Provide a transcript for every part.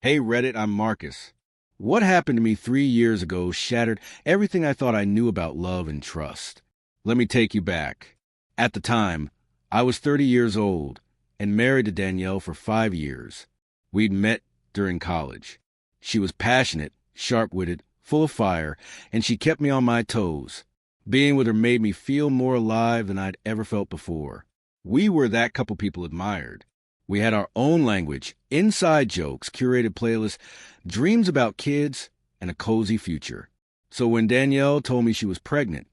Hey Reddit, I'm Marcus. What happened to me 3 years ago shattered everything I thought I knew about love and trust. Let me take you back. At the time, I was 30 years old and married to Danielle for 5 years. We'd met during college. She was passionate, sharp-witted, full of fire, and she kept me on my toes. Being with her made me feel more alive than I'd ever felt before. We were that couple people admired. We had our own language, inside jokes, curated playlists, dreams about kids, and a cozy future. So when Danielle told me she was pregnant,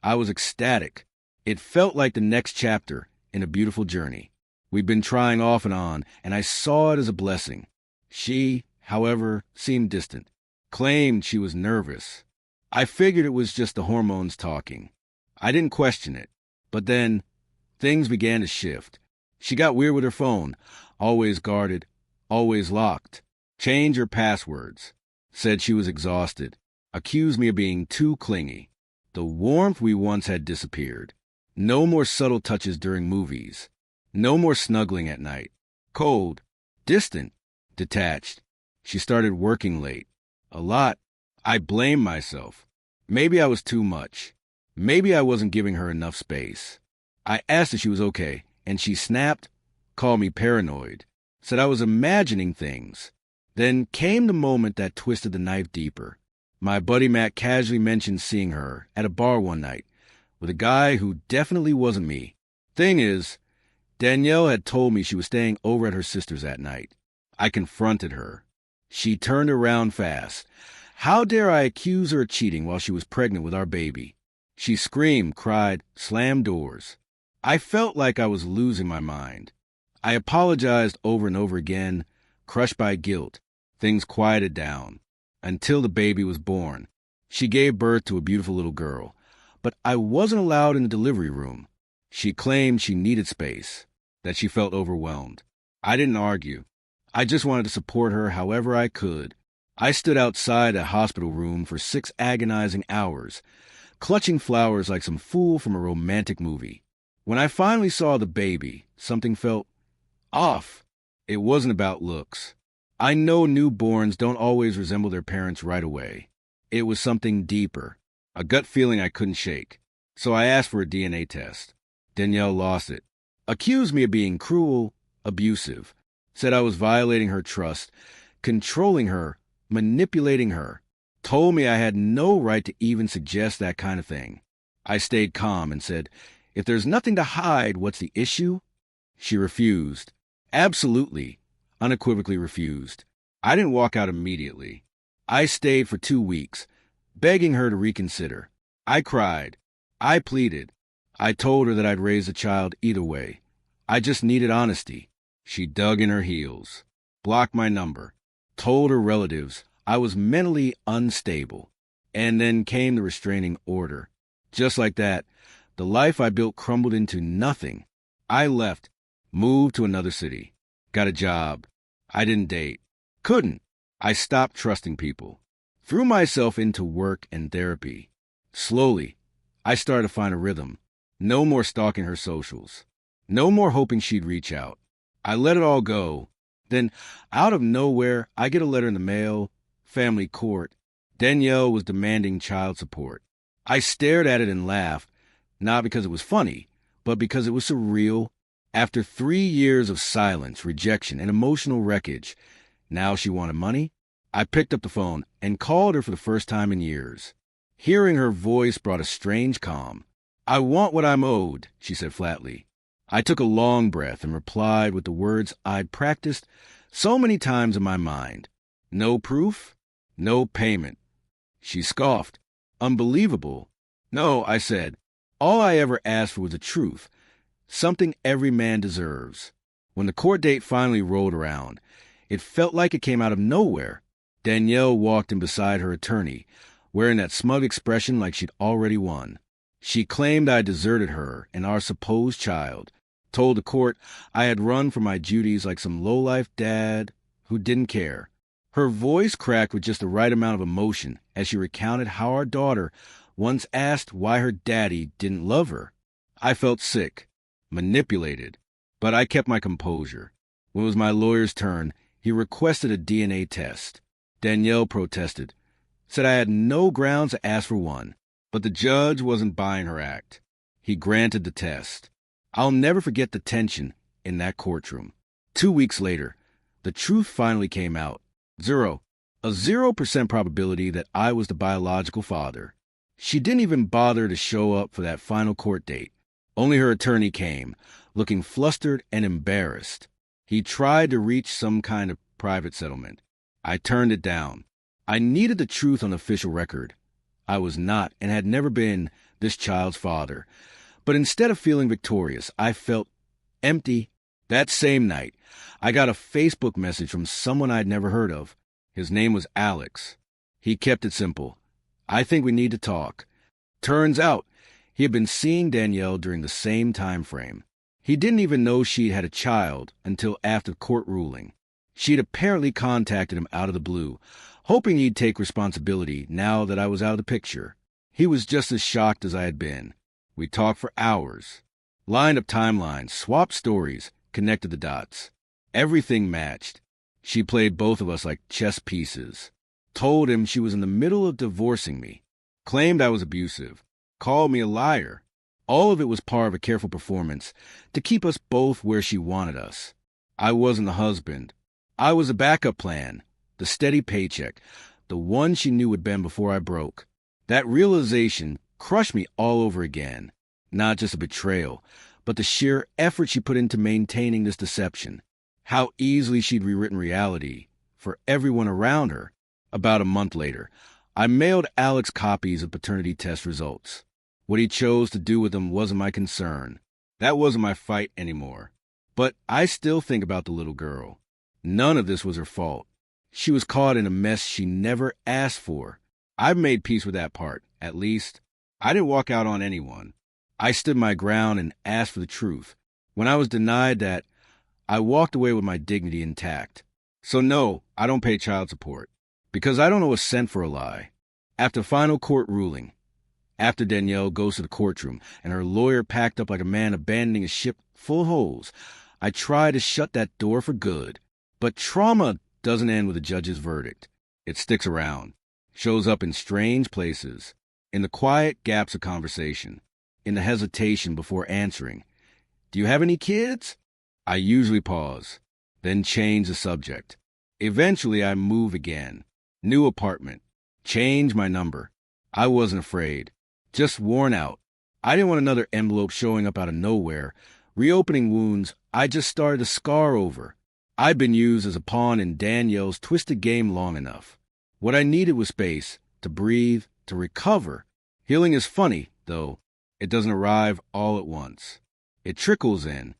I was ecstatic. It felt like the next chapter in a beautiful journey. We'd been trying off and on, and I saw it as a blessing. She, however, seemed distant, claimed she was nervous. I figured it was just the hormones talking. I didn't question it. But then, things began to shift. She got weird with her phone, always guarded, always locked, changed her passwords, said she was exhausted, accused me of being too clingy. The warmth we once had disappeared. No more subtle touches during movies. No more snuggling at night. Cold, distant, detached. She started working late. A lot. I blamed myself. Maybe I was too much. Maybe I wasn't giving her enough space. I asked if she was okay, and she snapped, called me paranoid, said I was imagining things. Then came the moment that twisted the knife deeper. My buddy Matt casually mentioned seeing her at a bar one night with a guy who definitely wasn't me. Thing is, Danielle had told me she was staying over at her sister's that night. I confronted her. She turned around fast. How dare I accuse her of cheating while she was pregnant with our baby? She screamed, cried, slammed doors. I felt like I was losing my mind. I apologized over and over again, crushed by guilt. Things quieted down until the baby was born. She gave birth to a beautiful little girl, but I wasn't allowed in the delivery room. She claimed she needed space, that she felt overwhelmed. I didn't argue. I just wanted to support her however I could. I stood outside a hospital room for 6 agonizing hours, clutching flowers like some fool from a romantic movie. When I finally saw the baby, something felt off. It wasn't about looks. I know newborns don't always resemble their parents right away. It was something deeper, a gut feeling I couldn't shake. So I asked for a DNA test. Danielle lost it, accused me of being cruel, abusive, said I was violating her trust, controlling her, manipulating her, told me I had no right to even suggest that kind of thing. I stayed calm and said, if there's nothing to hide, what's the issue? She refused. Absolutely, unequivocally refused. I didn't walk out immediately. I stayed for 2 weeks, begging her to reconsider. I cried. I pleaded. I told her that I'd raise a child either way. I just needed honesty. She dug in her heels, blocked my number, told her relatives I was mentally unstable. And then came the restraining order. Just like that, the life I built crumbled into nothing. I left, moved to another city, got a job. I didn't date. Couldn't. I stopped trusting people. Threw myself into work and therapy. Slowly, I started to find a rhythm. No more stalking her socials. No more hoping she'd reach out. I let it all go. Then, out of nowhere, I get a letter in the mail, family court. Danielle was demanding child support. I stared at it and laughed. Not because it was funny, but because it was surreal. After 3 years of silence, rejection, and emotional wreckage, now she wanted money. I picked up the phone and called her for the first time in years. Hearing her voice brought a strange calm. I want what I'm owed, she said flatly. I took a long breath and replied with the words I'd practiced so many times in my mind. No proof, no payment. She scoffed. Unbelievable. No, I said. All I ever asked for was the truth, something every man deserves. When the court date finally rolled around, it felt like it came out of nowhere. Danielle walked in beside her attorney, wearing that smug expression like she'd already won. She claimed I deserted her and our supposed child, told the court I had run from my duties like some lowlife dad who didn't care. Her voice cracked with just the right amount of emotion as she recounted how our daughter once asked why her daddy didn't love her. I felt sick, manipulated, but I kept my composure. When it was my lawyer's turn, He requested a DNA test. Danielle protested, said I had no grounds to ask for one, but the judge wasn't buying her act. He granted the test. I'll never forget the tension in that courtroom. 2 weeks later, the truth finally came out. A 0% probability that I was the biological father. She didn't even bother to show up for that final court date. Only her attorney came, looking flustered and embarrassed. He tried to reach some kind of private settlement. I turned it down. I needed the truth on official record. I was not and had never been this child's father. But instead of feeling victorious, I felt empty. That same night, I got a Facebook message from someone I'd never heard of. His name was Alex. He kept it simple. I think we need to talk. Turns out, he had been seeing Danielle during the same time frame. He didn't even know she'd had a child until after the court ruling. She'd apparently contacted him out of the blue, hoping he'd take responsibility now that I was out of the picture. He was just as shocked as I had been. We talked for hours, lined up timelines, swapped stories, connected the dots. Everything matched. She played both of us like chess pieces. Told him she was in the middle of divorcing me. Claimed I was abusive. Called me a liar. All of it was part of a careful performance to keep us both where she wanted us. I wasn't the husband. I was a backup plan, the steady paycheck, the one she knew would bend before I broke. That realization crushed me all over again. Not just a betrayal, but the sheer effort she put into maintaining this deception. How easily she'd rewritten reality for everyone around her. About a month later, I mailed Alex copies of paternity test results. What he chose to do with them wasn't my concern. That wasn't my fight anymore. But I still think about the little girl. None of this was her fault. She was caught in a mess she never asked for. I've made peace with that part, at least. I didn't walk out on anyone. I stood my ground and asked for the truth. When I was denied that, I walked away with my dignity intact. So no, I don't pay child support. Because I don't owe a cent for a lie. After final court ruling, after Danielle goes to the courtroom and her lawyer packed up like a man abandoning a ship full of holes, I tried to shut that door for good. But trauma doesn't end with a judge's verdict. It sticks around, shows up in strange places, in the quiet gaps of conversation, in the hesitation before answering. Do you have any kids? I usually pause, then change the subject. Eventually, I move again. New apartment. Change my number. I wasn't afraid. Just worn out. I didn't want another envelope showing up out of nowhere, reopening wounds I just started to scar over. I'd been used as a pawn in Danielle's twisted game long enough. What I needed was space, to breathe, to recover. Healing is funny, though. It doesn't arrive all at once. It trickles in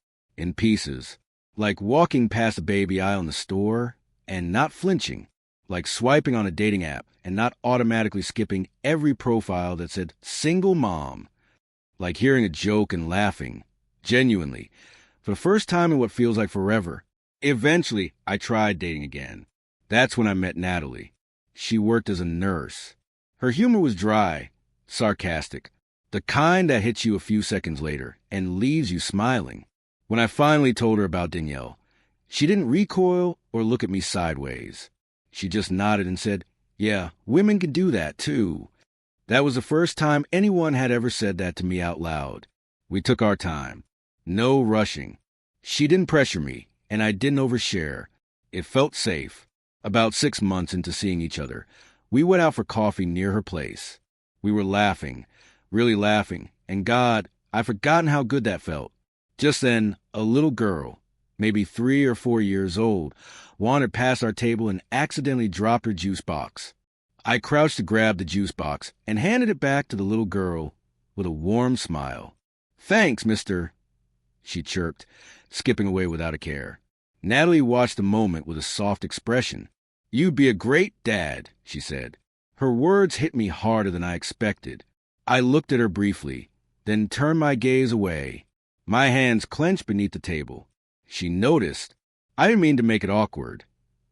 pieces, like walking past a baby aisle in the store and not flinching, like swiping on a dating app and not automatically skipping every profile that said single mom, like hearing a joke and laughing, genuinely, for the first time in what feels like forever. Eventually, I tried dating again. That's when I met Natalie. She worked as a nurse. Her humor was dry, sarcastic, the kind that hits you a few seconds later and leaves you smiling. When I finally told her about Danielle, she didn't recoil or look at me sideways. She just nodded and said, "Yeah, women can do that too." That was the first time anyone had ever said that to me out loud. We took our time. No rushing. She didn't pressure me, and I didn't overshare. It felt safe. About 6 months into seeing each other, we went out for coffee near her place. We were laughing, really laughing, and God, I've forgotten how good that felt. Just then, a little girl, maybe 3 or 4 years old, wandered past our table and accidentally dropped her juice box. I crouched to grab the juice box and handed it back to the little girl with a warm smile. "Thanks, mister," she chirped, skipping away without a care. Natalie watched the moment with a soft expression. "You'd be a great dad," she said. Her words hit me harder than I expected. I looked at her briefly, then turned my gaze away. My hands clenched beneath the table. She noticed. "I didn't mean to make it awkward,"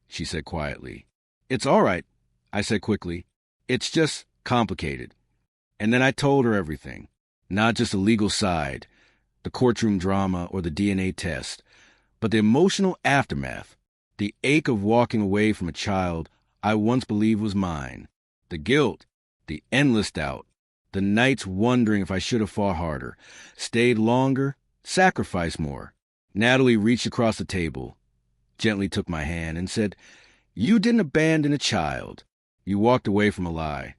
she said quietly. "It's all right," I said quickly. "It's just complicated." And then I told her everything. Not just the legal side, the courtroom drama or the DNA test, but the emotional aftermath. The ache of walking away from a child I once believed was mine. The guilt, the endless doubt, the nights wondering if I should have fought harder, stayed longer, sacrificed more. Natalie reached across the table, gently took my hand, and said, "You didn't abandon a child. You walked away from a lie."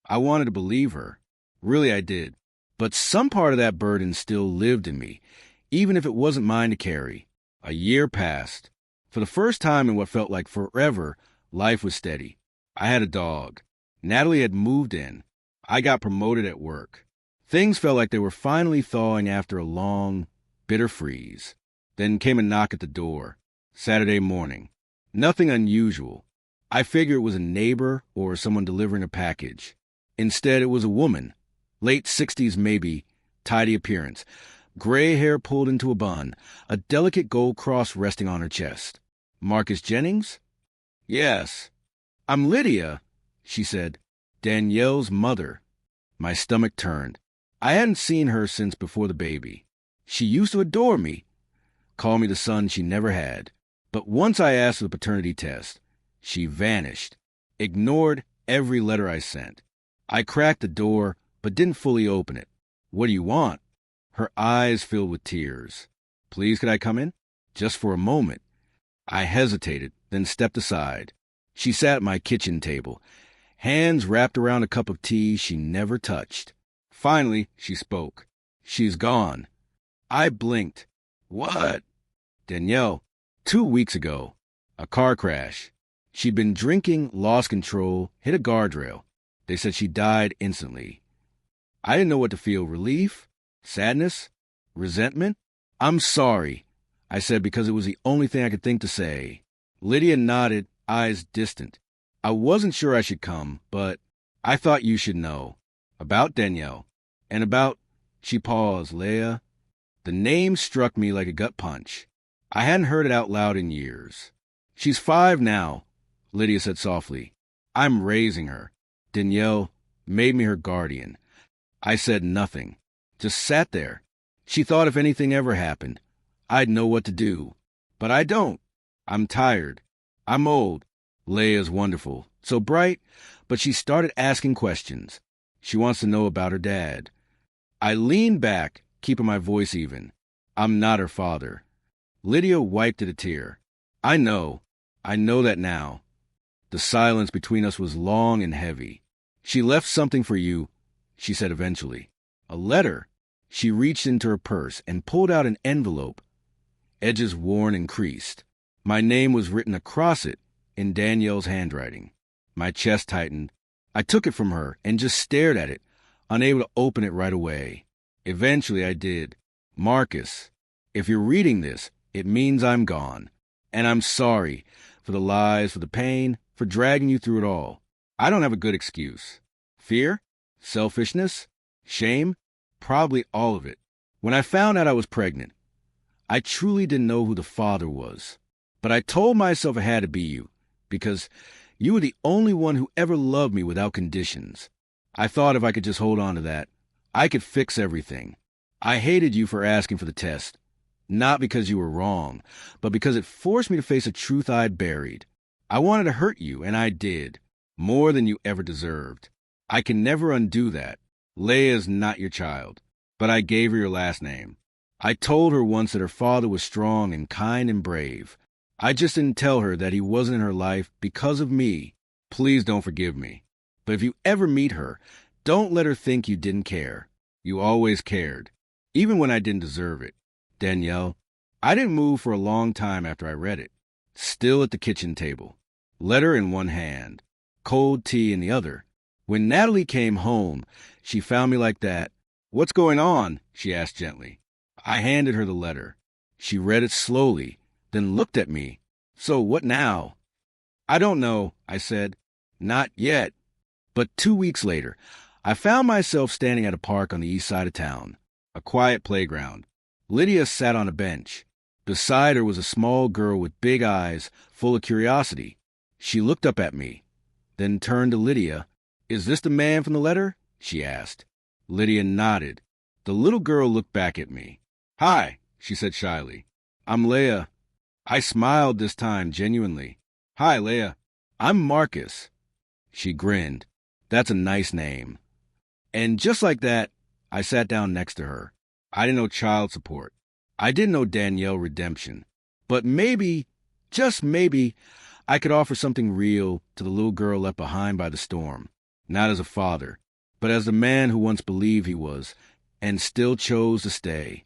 I wanted to believe her. Really, I did. But some part of that burden still lived in me, even if it wasn't mine to carry. A year passed. For the first time in what felt like forever, life was steady. I had a dog. Natalie had moved in. I got promoted at work. Things felt like they were finally thawing after a long, bitter freeze. Then came a knock at the door. Saturday morning. Nothing unusual. I figured it was a neighbor or someone delivering a package. Instead, it was a woman. Late 60s maybe, tidy appearance. Gray hair pulled into a bun, a delicate gold cross resting on her chest. "Marcus Jennings?" "Yes." "I'm Lydia," she said. "Danielle's mother." My stomach turned. I hadn't seen her since before the baby. She used to adore me, call me the son she never had. But once I asked for the paternity test, she vanished, ignored every letter I sent. I cracked the door, but didn't fully open it. "What do you want?" Her eyes filled with tears. "Please, could I come in?" Just for a moment. I hesitated, then stepped aside. She sat at my kitchen table, hands wrapped around a cup of tea she never touched. Finally, she spoke. "She's gone." I blinked. "What?" "Danielle, 2 weeks ago. A car crash. She'd been drinking, lost control, hit a guardrail. They said she died instantly." I didn't know what to feel. Relief? Sadness? Resentment? "I'm sorry," I said, because it was the only thing I could think to say. Lydia nodded, eyes distant. "I wasn't sure I should come, but I thought you should know. About Danielle. And about—" She paused. "Leah." The name struck me like a gut punch. I hadn't heard it out loud in years. "She's 5 now," Lydia said softly. "I'm raising her. Danielle made me her guardian." I said nothing, just sat there. She thought if anything ever happened, I'd know what to do. But I don't. I'm tired. I'm old. Leia's wonderful, so bright, but she started asking questions. She wants to know about her dad. I leaned back, keeping my voice even. "I'm not her father." Lydia wiped at a tear. I know that now." The silence between us was long and heavy. "She left something for you," she said eventually. "A letter." She reached into her purse and pulled out an envelope, edges worn and creased. My name was written across it in Danielle's handwriting. My chest tightened. I took it from her and just stared at it, unable to open it right away. Eventually I did. "Marcus, if you're reading this, it means I'm gone. And I'm sorry for the lies, for the pain, for dragging you through it all. I don't have a good excuse. Fear? Selfishness? Shame? Probably all of it. When I found out I was pregnant, I truly didn't know who the father was. But I told myself it had to be you, because you were the only one who ever loved me without conditions. I thought if I could just hold on to that, I could fix everything. I hated you for asking for the test. Not because you were wrong, but because it forced me to face a truth I'd buried. I wanted to hurt you, and I did. More than you ever deserved. I can never undo that. Leia's not your child, but I gave her your last name. I told her once that her father was strong and kind and brave. I just didn't tell her that he wasn't in her life because of me. Please don't forgive me. But if you ever meet her, don't let her think you didn't care. You always cared, even when I didn't deserve it. Danielle." I didn't move for a long time after I read it. Still at the kitchen table. Letter in one hand, cold tea in the other. When Natalie came home, she found me like that. "What's going on?" she asked gently. I handed her the letter. She read it slowly, then looked at me. "So what now?" "I don't know," I said. "Not yet." But 2 weeks later, I found myself standing at a park on the east side of town, a quiet playground. Lydia sat on a bench. Beside her was a small girl with big eyes, full of curiosity. She looked up at me, then turned to Lydia. "Is this the man from the letter?" she asked. Lydia nodded. The little girl looked back at me. "Hi," she said shyly. "I'm Leah." I smiled this time, genuinely. Hi, Leia. I'm Marcus. She grinned. That's a nice name. And just like that, I sat down next to her. I didn't know child support. I didn't know Danielle redemption. But maybe, just maybe, I could offer something real to the little girl left behind by the storm. Not as a father, but as the man who once believed he was, and still chose to stay.